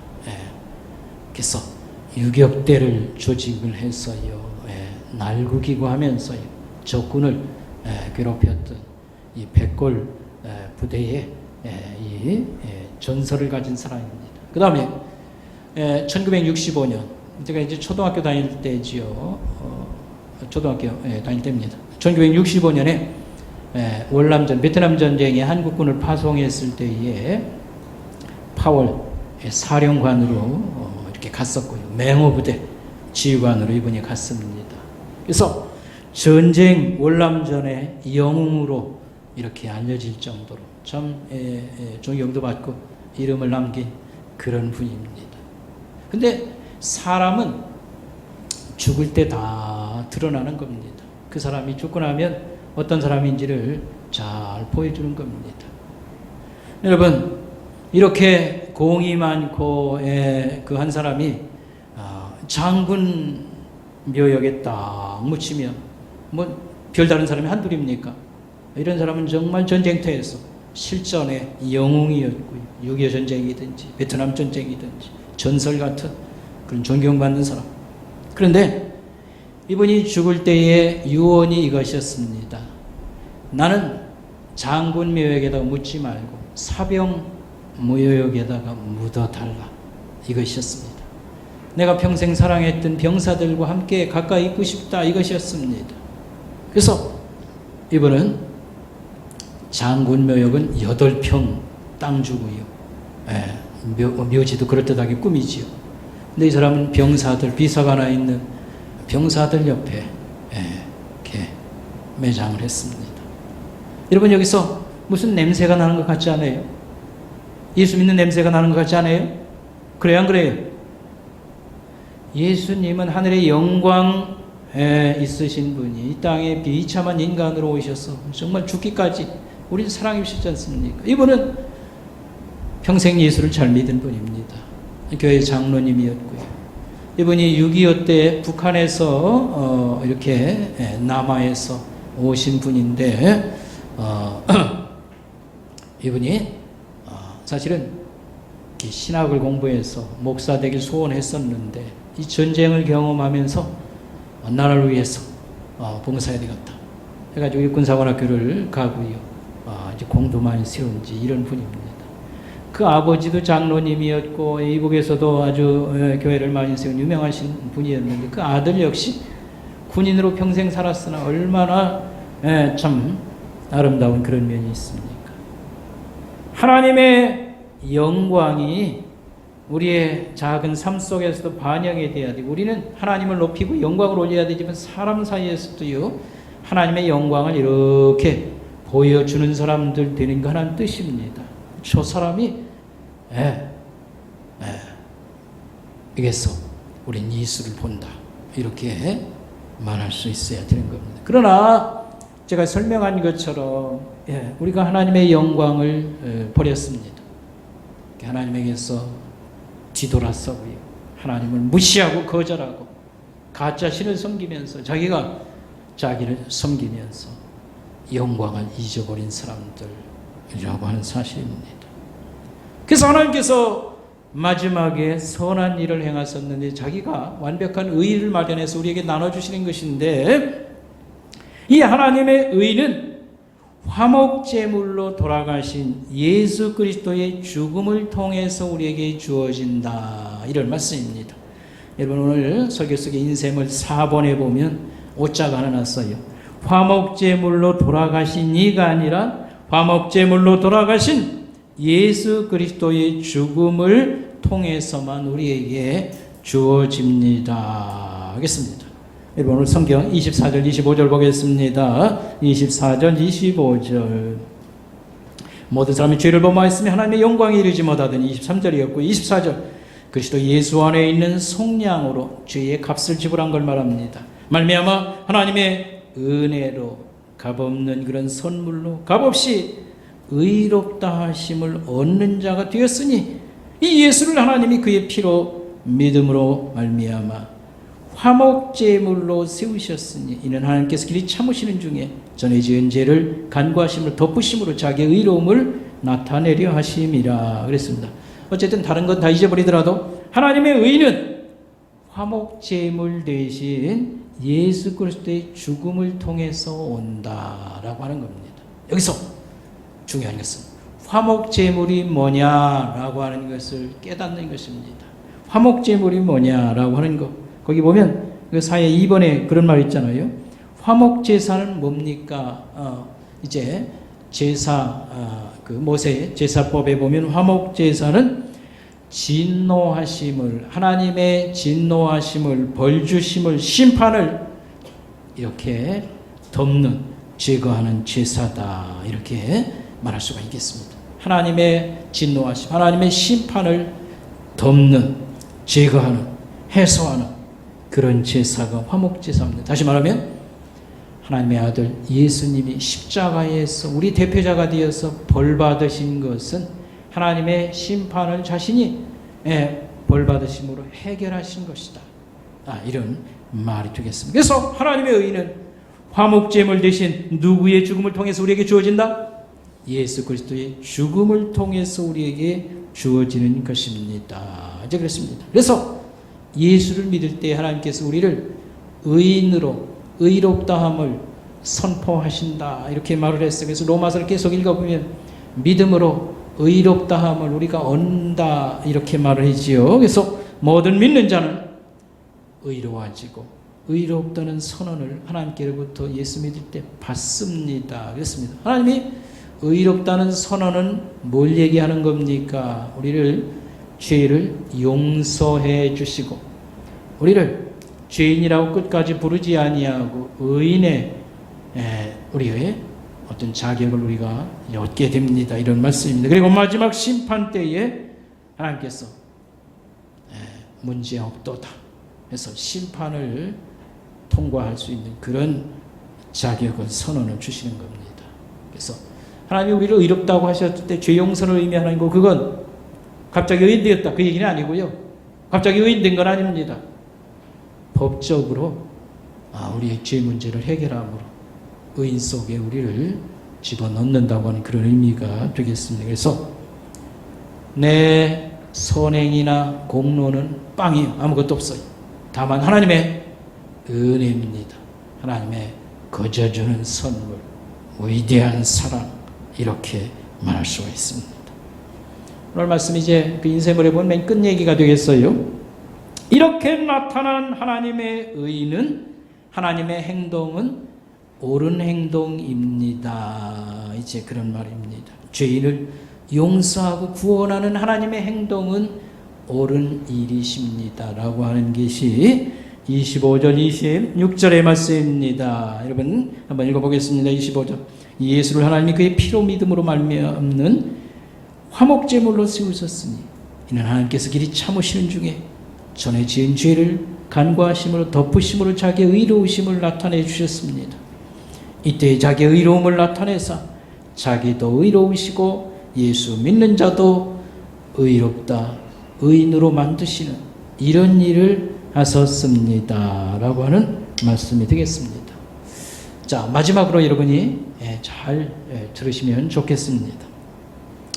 그래서 6.25대를 조직을 했어요. 날국이고 하면서요. 적군을 괴롭혔던 이 백골 부대의 이 전설을 가진 사람입니다. 그 다음에 1965년 제가 이제 초등학교 다닐 때지요. 초등학교 다닐 때입니다. 1965년에 월남전 베트남 전쟁에 한국군을 파송했을 때에 파월 사령관으로 이렇게 갔었고요. 맹호부대 지휘관으로 이분이 갔습니다. 그래서 전쟁 월남전의 영웅으로 이렇게 알려질 정도로 참 존경도 받고 이름을 남긴 그런 분입니다. 근데 사람은 죽을 때 다 드러나는 겁니다. 그 사람이 죽고 나면 어떤 사람인지를 잘 보여주는 겁니다. 여러분 이렇게 공이 많고 그 한 사람이 장군 묘역에 딱 묻히면 별다른 사람이 한둘입니까? 이런 사람은 정말 전쟁터에서 실전의 영웅이었고요. 6.25 전쟁이든지 베트남 전쟁이든지 전설 같은 그런 존경받는 사람. 그런데 이분이 죽을 때의 유언이 이것이었습니다. 나는 장군 묘역에다가 묻지 말고 사병 묘역에다가 묻어달라. 이것이었습니다. 내가 평생 사랑했던 병사들과 함께 가까이 있고 싶다. 이것이었습니다. 그래서 이분은 장군 묘역은 8평 땅 주고요. 묘지도 그럴듯하게 꾸미지요. 근데 이 사람은 병사들, 비서가 하나 있는 병사들 옆에 이렇게 매장을 했습니다. 여러분, 여기서 무슨 냄새가 나는 것 같지 않아요? 예수 믿는 냄새가 나는 것 같지 않아요? 그래요, 안 그래요? 예수님은 하늘의 영광에 있으신 분이 이 땅에 비참한 인간으로 오셔서 정말 죽기까지 우리를 사랑해 주시지 않습니까? 이분은 평생 예수를 잘 믿은 분입니다. 교회 장로님이었고요. 이분이 6.25 때 북한에서 이렇게 남하에서 오신 분인데 이분이 사실은 신학을 공부해서 목사 되길 소원했었는데 이 전쟁을 경험하면서 나라를 위해서 봉사해야 되겠다 해가지고 육군사관학교를 가고요. 이제 공도 많이 세운 지 이런 분입니다. 그 아버지도 장로님이었고 이북에서도 아주 교회를 많이 세운 유명하신 분이었는데 그 아들 역시 군인으로 평생 살았으나 얼마나 참 아름다운 그런 면이 있습니까? 하나님의 영광이 우리의 작은 삶 속에서도 반영이 돼야 되고 우리는 하나님을 높이고 영광을 올려야 되지만 사람 사이에서도요 하나님의 영광을 이렇게 보여주는 사람들 되는 거 하나는 뜻입니다. 저 사람이 여기서 우린 예수를 본다 이렇게 말할 수 있어야 되는 겁니다. 그러나 제가 설명한 것처럼 우리가 하나님의 영광을 버렸습니다. 하나님에게서 뒤돌아서고요. 하나님을 무시하고 거절하고 가짜 신을 섬기면서 자기를 섬기면서 영광을 잊어버린 사람들이라고 하는 사실입니다. 그래서 하나님께서 마지막에 선한 일을 행하셨는데 자기가 완벽한 의를 마련해서 우리에게 나눠주시는 것인데 이 하나님의 의는 화목제물로 돌아가신 예수 그리스도의 죽음을 통해서 우리에게 주어진다 이런 말씀입니다. 여러분 오늘 설교 속에 인셈을 4번에 보면 오자가 하나 났어요. 화목제물로 돌아가신 이가 아니라 화목제물로 돌아가신 예수 그리스도의 죽음을 통해서만 우리에게 주어집니다 하겠습니다. 여러분 오늘 성경 24절 25절 보겠습니다. 24절 25절 모든 사람이 죄를 범하였으며 하나님의 영광에 이르지 못하더니 23절이었고 24절 그리스도 예수 안에 있는 속량으로 죄의 값을 지불한 걸 말합니다. 말미암아 하나님의 은혜로 값없는 그런 선물로 값없이 의롭다 하심을 얻는 자가 되었으니 이 예수를 하나님이 그의 피로 믿음으로 말미암아 화목제물로 세우셨으니 이는 하나님께서 길이 참으시는 중에 전에 지은 죄를 간구하심으로 덮으심으로 자기의 의로움을 나타내려 하심이라 그랬습니다. 어쨌든 다른 건 다 잊어버리더라도 하나님의 의는 화목제물 대신 예수 그리스도의 죽음을 통해서 온다라고 하는 겁니다. 여기서 중요한 것은 화목제물이 뭐냐라고 하는 것을 깨닫는 것입니다. 화목제물이 뭐냐라고 하는 것 거기 보면 그 사회 2번에 그런 말 있잖아요. 화목제사는 뭡니까? 이제 제사 그 모세 제사법에 보면 화목제사는 진노하심을 하나님의 진노하심을 벌주심을 심판을 이렇게 덮는 제거하는 제사다 이렇게 말할 수가 있겠습니다. 하나님의 진노하심 하나님의 심판을 덮는 제거하는 해소하는 그런 제사가 화목제사입니다. 다시 말하면 하나님의 아들 예수님이 십자가에서 우리 대표자가 되어서 벌받으신 것은 하나님의 심판을 자신이 벌받으심으로 해결하신 것이다. 이런 말이 되겠습니다. 그래서 하나님의 의는 화목제물 대신 누구의 죽음을 통해서 우리에게 주어진다? 예수 그리스도의 죽음을 통해서 우리에게 주어지는 것입니다. 이제 그렇습니다. 그래서 예수를 믿을 때 하나님께서 우리를 의인으로 의롭다함을 선포하신다 이렇게 말을 했어요. 그래서 로마서를 계속 읽어보면 믿음으로 의롭다함을 우리가 얻는다 이렇게 말을 하지요. 그래서 모든 믿는 자는 의로워지고 의롭다는 선언을 하나님께로부터 예수 믿을 때 받습니다. 그렇습니다. 하나님이 의롭다는 선언은 뭘 얘기하는 겁니까? 우리를 죄를 용서해 주시고 우리를 죄인이라고 끝까지 부르지 아니하고 의인의 우리의 어떤 자격을 우리가 얻게 됩니다. 이런 말씀입니다. 그리고 마지막 심판 때에 하나님께서 문제 없도다 해서 심판을 통과할 수 있는 그런 자격을 선언을 주시는 겁니다. 그래서 하나님이 우리를 의롭다고 하셨을 때 죄 용서를 의미하는 거 그건 갑자기 의인 되었다 그 얘기는 아니고요. 갑자기 의인 된 건 아닙니다. 법적으로 우리의 죄 문제를 해결함으로 의인 속에 우리를 집어넣는다고 하는 그런 의미가 되겠습니다. 그래서 내 선행이나 공로는 빵이에요. 아무것도 없어요. 다만 하나님의 은혜입니다. 하나님의 거저주는 선물, 위대한 사랑 이렇게 말할 수가 있습니다. 오늘 말씀 이제 그 인쇄물에 보면 맨 끝 얘기가 되겠어요. 이렇게 나타난 하나님의 의는 하나님의 행동은 옳은 행동입니다. 이제 그런 말입니다. 죄인을 용서하고 구원하는 하나님의 행동은 옳은 일이십니다. 라고 하는 것이 25절 26절의 말씀입니다. 여러분 한번 읽어보겠습니다. 25절 예수를 하나님이 그의 피로 믿음으로 말미암는 화목제물로 세우셨으니 이는 하나님께서 길이 참으시는 중에 전에 지은 죄를 간과하심으로 덮으심으로 자기의 의로우심을 나타내 주셨습니다. 이때 자기의 의로움을 나타내사 자기도 의로우시고 예수 믿는 자도 의롭다 의인으로 만드시는 이런 일을 하셨습니다. 라고 하는 말씀이 되겠습니다. 자, 마지막으로 여러분이 잘 들으시면 좋겠습니다.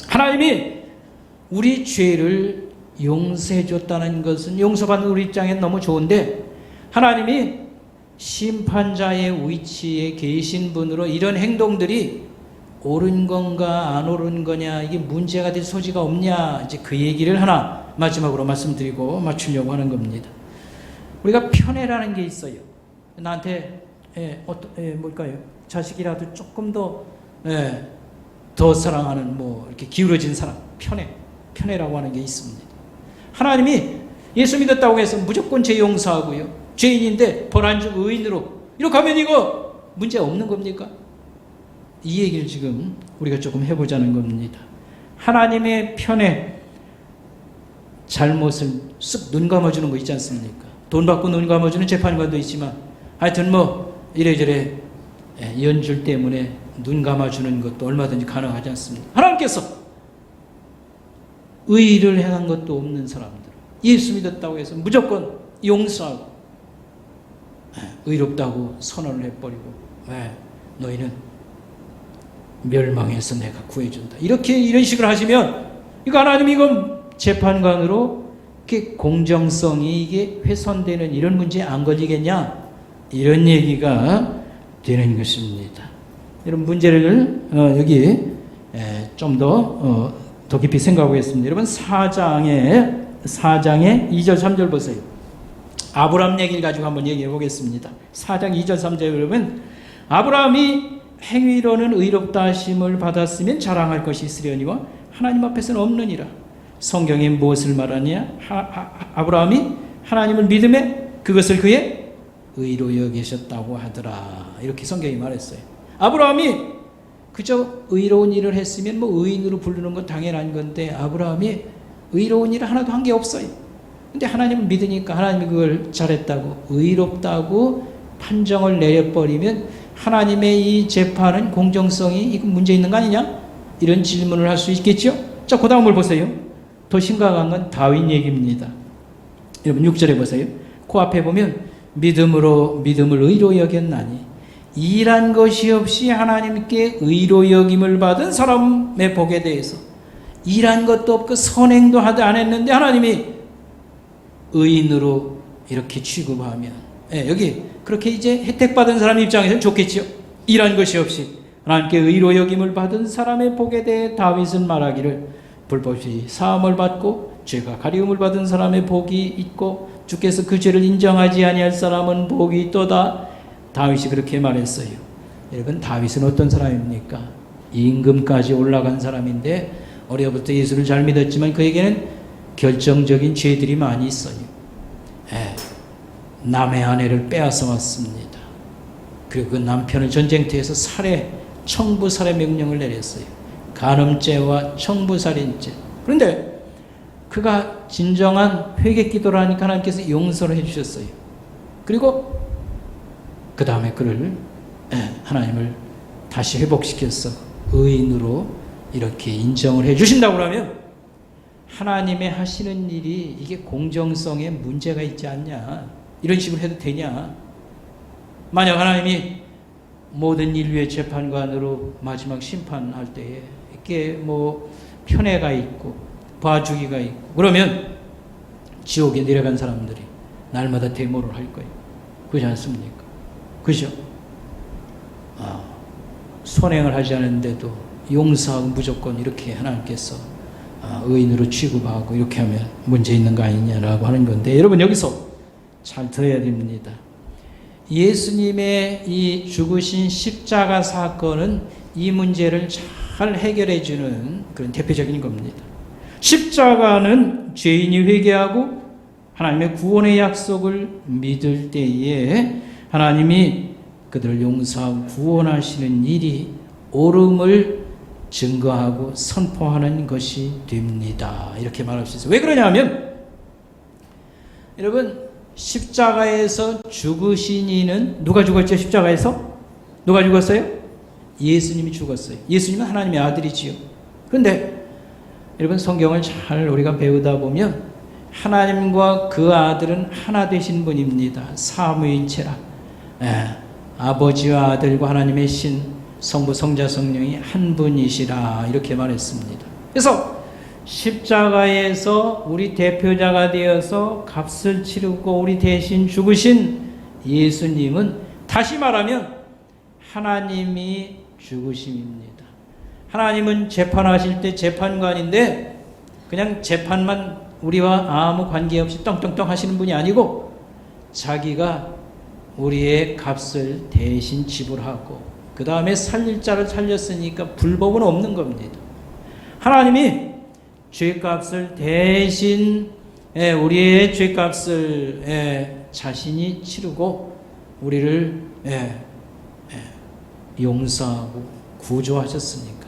하나님이 우리 죄를 용서해 줬다는 것은 용서받는 우리 입장엔 너무 좋은데 하나님이 심판자의 위치에 계신 분으로 이런 행동들이 옳은 건가 안 옳은 거냐 이게 문제가 될 소지가 없냐 이제 그 얘기를 하나 마지막으로 말씀드리고 맞추려고 하는 겁니다. 우리가 편애라는 게 있어요. 나한테 뭘까요? 자식이라도 조금 더 사랑하는 이렇게 기울어진 사랑 편애라고 하는 게 있습니다. 하나님이 예수 믿었다고 해서 무조건 죄 용서하고요. 죄인인데 벌 안 주고 의인으로 이렇게 하면 이거 문제 없는 겁니까? 이 얘기를 지금 우리가 조금 해보자는 겁니다. 하나님의 편에 잘못을 쓱 눈 감아주는 거 있지 않습니까? 돈 받고 눈 감아주는 재판관도 있지만 하여튼 이래저래 연줄 때문에 눈 감아주는 것도 얼마든지 가능하지 않습니까? 하나님께서 의의를 행한 것도 없는 사람들 예수 믿었다고 해서 무조건 용서하고 의롭다고 선언을 해버리고 너희는 멸망해서 내가 구해준다 이런 식으로 하시면 이거 하나님 이건 재판관으로 이렇게 공정성이 이게 훼손되는 이런 문제에 안 걸리겠냐 이런 얘기가 되는 것입니다. 이런 문제를 여기 좀 더 깊이 생각하겠습니다. 여러분 4장의 2절 3절 보세요. 아브라함 얘기를 가지고 한번 얘기해 보겠습니다. 4장 2절 3절 여러분 아브라함이 행위로는 의롭다 하심을 받았으면 자랑할 것이 있으려니와 하나님 앞에서는 없느니라. 성경이 무엇을 말하냐? 아브라함이 하나님을 믿음에 그것을 그의 의로 여기셨다고 하더라. 이렇게 성경이 말했어요. 아브라함이 그저 의로운 일을 했으면 의인으로 부르는 건 당연한 건데 아브라함이 의로운 일을 하나도 한 게 없어요. 근데 하나님을 믿으니까 하나님이 그걸 잘했다고 의롭다고 판정을 내려버리면 하나님의 이 재판은 공정성이 이거 문제 있는 거 아니냐? 이런 질문을 할 수 있겠죠? 자, 그 다음을 보세요. 더 심각한 건 다윗 얘기입니다. 여러분 6절에 보세요. 그 앞에 보면 믿음으로 믿음을 의로 여겼나니 일한 것이 없이 하나님께 의로 여김을 받은 사람의 복에 대해서 일한 것도 없고 선행도 안 했는데 하나님이 의인으로 이렇게 취급하면 여기 그렇게 이제 혜택받은 사람 입장에서는 좋겠죠. 일한 것이 없이 하나님께 의로 여김을 받은 사람의 복에 대해 다윗은 말하기를 불법이 사함을 받고 죄가 가리움을 받은 사람의 복이 있고 주께서 그 죄를 인정하지 아니할 사람은 복이 있도다. 다윗이 그렇게 말했어요. 여러분 다윗은 어떤 사람입니까? 임금까지 올라간 사람인데 어려부터 예수를 잘 믿었지만 그에게는 결정적인 죄들이 많이 있어요. 남의 아내를 빼앗아 왔습니다. 그리고 그 남편을 전쟁터에서 청부살해 명령을 내렸어요. 간음죄와 청부살인죄. 그런데 그가 진정한 회개 기도를 하니까 하나님께서 용서를 해주셨어요. 그리고 그 다음에 그를 하나님을 다시 회복시켜서 의인으로 이렇게 인정을 해주신다고 하면 하나님의 하시는 일이 이게 공정성에 문제가 있지 않냐, 이런 식으로 해도 되냐. 만약 하나님이 모든 인류의 재판관으로 마지막 심판할 때에 이렇게 뭐 편애가 있고 봐주기가 있고 그러면 지옥에 내려간 사람들이 날마다 데모를 할 거예요. 그렇지 않습니까? 그죠? 선행을 하지 않은데도 용서하고 무조건 이렇게 하나님께서 의인으로 취급하고 이렇게 하면 문제 있는 거 아니냐라고 하는 건데, 여러분 여기서 잘 들어야 됩니다. 예수님의 이 죽으신 십자가 사건은 이 문제를 잘 해결해 주는 그런 대표적인 겁니다. 십자가는 죄인이 회개하고 하나님의 구원의 약속을 믿을 때에 하나님이 그들을 용서하고 구원하시는 일이 옳음을 증거하고 선포하는 것이 됩니다. 이렇게 말할 수 있어요. 왜 그러냐면 여러분, 십자가에서 죽으신 이는 누가 죽었죠? 십자가에서? 누가 죽었어요? 예수님이 죽었어요. 예수님은 하나님의 아들이지요. 그런데 여러분, 성경을 잘 우리가 배우다 보면 하나님과 그 아들은 하나 되신 분입니다. 삼위일체라. 아버지와 아들과 하나님의 신, 성부, 성자, 성령이 한 분이시라, 이렇게 말했습니다. 그래서 십자가에서 우리 대표자가 되어서 값을 치르고 우리 대신 죽으신 예수님은 다시 말하면 하나님이 죽으심입니다. 하나님은 재판하실 때 재판관인데 그냥 재판만 우리와 아무 관계없이 떵떵떵 하시는 분이 아니고 자기가 우리의 값을 대신 지불하고 그 다음에 살릴 자를 살렸으니까 불법은 없는 겁니다. 하나님이 죄값을 대신 우리의 죄값을 자신이 치르고 우리를 용서하고 구조하셨으니까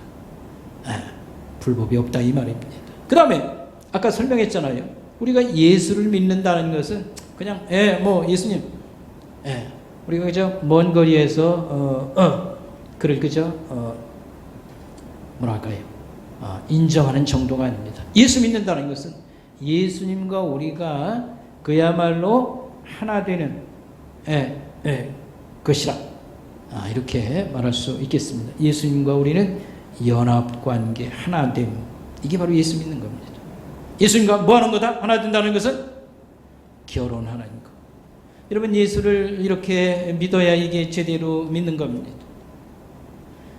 불법이 없다, 이 말입니다. 그 다음에 아까 설명했잖아요. 우리가 예수를 믿는다는 것은 그냥 예수님, 우리가 그저 먼 거리에서 그를 그저 뭐랄까요? 인정하는 정도가 아닙니다. 예수 믿는다는 것은 예수님과 우리가 그야말로 하나 되는 것이라, 이렇게 말할 수 있겠습니다. 예수님과 우리는 연합관계, 하나됨, 이게 바로 예수 믿는 겁니다. 예수님과 뭐 하는 거다? 하나 된다는 것은 결혼하는 것. 여러분, 예수를 이렇게 믿어야 이게 제대로 믿는 겁니다.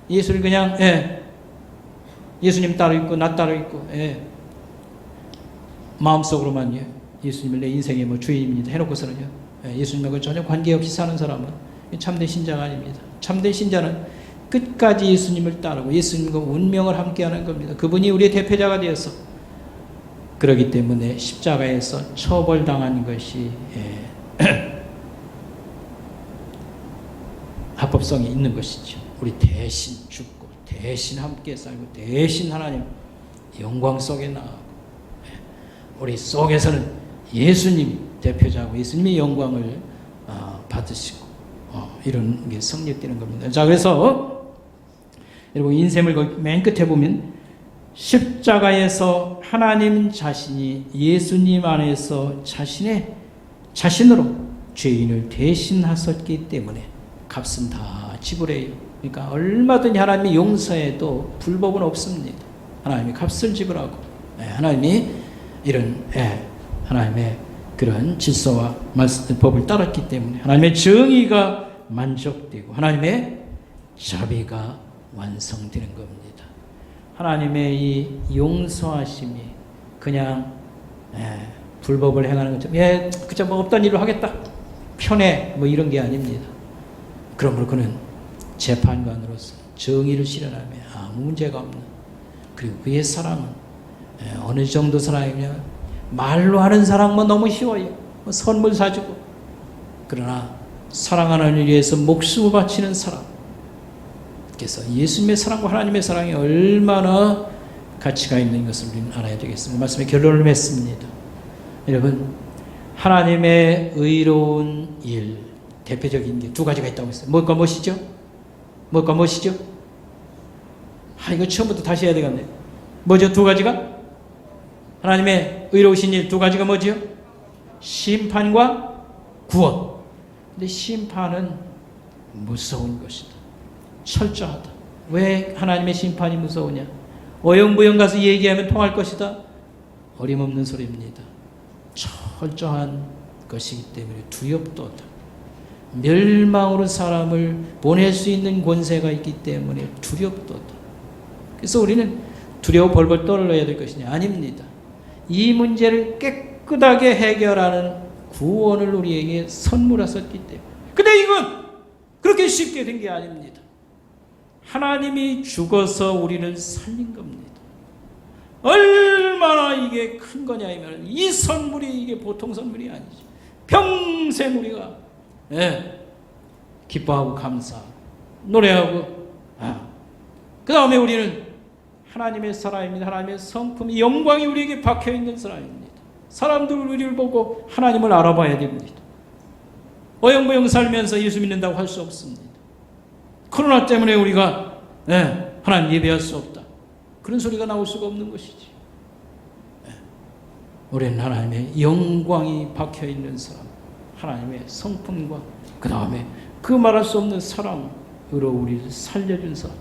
예수를 그냥 예수님 따로 있고 나 따로 있고 마음속으로만 예수님을 내 인생의 뭐 주인입니다 해놓고서는요, 예수님하고 전혀 관계없이 사는 사람은 참된 신자가 아닙니다. 참된 신자는 끝까지 예수님을 따르고 예수님과 운명을 함께하는 겁니다. 그분이 우리의 대표자가 되어서, 그렇기 때문에 십자가에서 처벌당한 것이 합법성이 있는 것이죠. 우리 대신 죽고 대신 함께 살고 대신 하나님 영광 속에 나가고 우리 속에서는 예수님이 대표자고 예수님의 영광을 받으시고 이런 게 성립되는 겁니다. 자, 그래서 여러분, 인생을 맨 끝에 보면 십자가에서 하나님 자신이 예수님 안에서 자신으로 죄인을 대신하셨기 때문에 값은 다 지불해요. 그러니까 얼마든지 하나님이 용서해도 불법은 없습니다. 하나님이 값을 지불하고 하나님이 이런 하나님의 그런 질서와 법을 따랐기 때문에 하나님의 정의가 만족되고 하나님의 자비가 완성되는 겁니다. 하나님의 이 용서하심이 그냥 불법을 행하는 것처럼 그저 뭐 없던 일을 하겠다, 편해, 뭐 이런 게 아닙니다. 그러므로 그는 재판관으로서 정의를 실현하며 아무 문제가 없는, 그리고 그의 사랑은 어느 정도 사랑이면 말로 하는 사랑만 너무 쉬워요. 선물 사주고. 그러나 사랑하는 일에 위해서 목숨을 바치는 사랑. 그래서 예수님의 사랑과 하나님의 사랑이 얼마나 가치가 있는 것을 우리는 알아야 되겠습니다. 말씀의 결론을 맺습니다. 여러분, 하나님의 의로운 일, 대표적인 게 두 가지가 있다고 했어요. 뭘까 무엇이죠? 뭘까 무엇이죠? 이거 처음부터 다시 해야 되겠네요. 뭐죠? 두 가지가? 하나님의 의로우신 일 두 가지가 뭐죠? 심판과 구원. 근데 심판은 무서운 것이다. 철저하다. 왜 하나님의 심판이 무서우냐? 어영부영 가서 얘기하면 통할 것이다. 어림없는 소리입니다. 철저한 것이기 때문에 두렵도다. 멸망으로 사람을 보낼 수 있는 권세가 있기 때문에 두렵도다. 그래서 우리는 두려워 벌벌 떨어야 될 것이냐? 아닙니다. 이 문제를 깨끗하게 해결하는 구원을 우리에게 선물하셨기 때문에. 근데 이건 그렇게 쉽게 된 게 아닙니다. 하나님이 죽어서 우리를 살린 겁니다. 얼마나 이게 큰 거냐면 이 선물이 이게 보통 선물이 아니죠. 평생 우리가 기뻐하고 감사하고 노래하고 그 다음에 우리는 하나님의 사람입니다. 하나님의 성품이 영광이 우리에게 박혀있는 사람입니다. 사람들 우리를 보고 하나님을 알아봐야 됩니다. 어영부영 살면서 예수 믿는다고 할 수 없습니다. 코로나 때문에 우리가 하나님 예배할 수 없다. 그런 소리가 나올 수가 없는 것이지. 우리는 하나님의 영광이 박혀있는 사람, 하나님의 성품과 그 다음에 그 말할 수 없는 사랑으로 우리를 살려준 사람.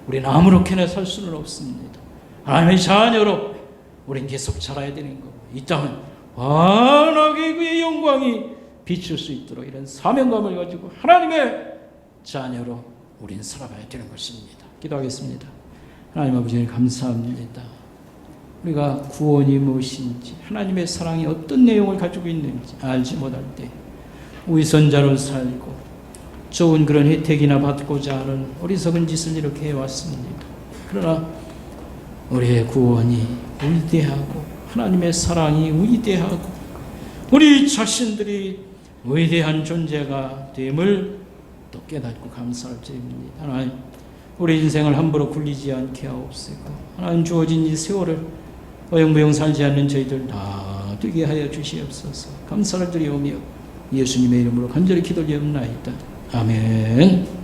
우리는 아무렇게나 살 수는 없습니다. 하나님의 자녀로 우리는 계속 자라야 되는 거고, 이 땅은 환하게 그의 영광이 비출 수 있도록 이런 사명감을 가지고 하나님의 자녀로 우리는 살아가야 되는 것입니다. 기도하겠습니다. 하나님 아버지 감사합니다. 우리가 구원이 무엇인지, 하나님의 사랑이 어떤 내용을 가지고 있는지 알지 못할 때 위선자로 살고 좋은 그런 혜택이나 받고자 하는 어리석은 짓을 이렇게 해왔습니다. 그러나 우리의 구원이 위대하고 하나님의 사랑이 위대하고 우리 자신들이 위대한 존재가 됨을 또 깨닫고 감사를 드립니다. 하나님, 우리 인생을 함부로 굴리지 않게 하옵시고 하나님 주어진 이 세월을 어영부영 살지 않는 저희들 다 되게 하여 주시옵소서. 감사를 드리오며 예수님의 이름으로 간절히 기도드리옵나이다. 아멘.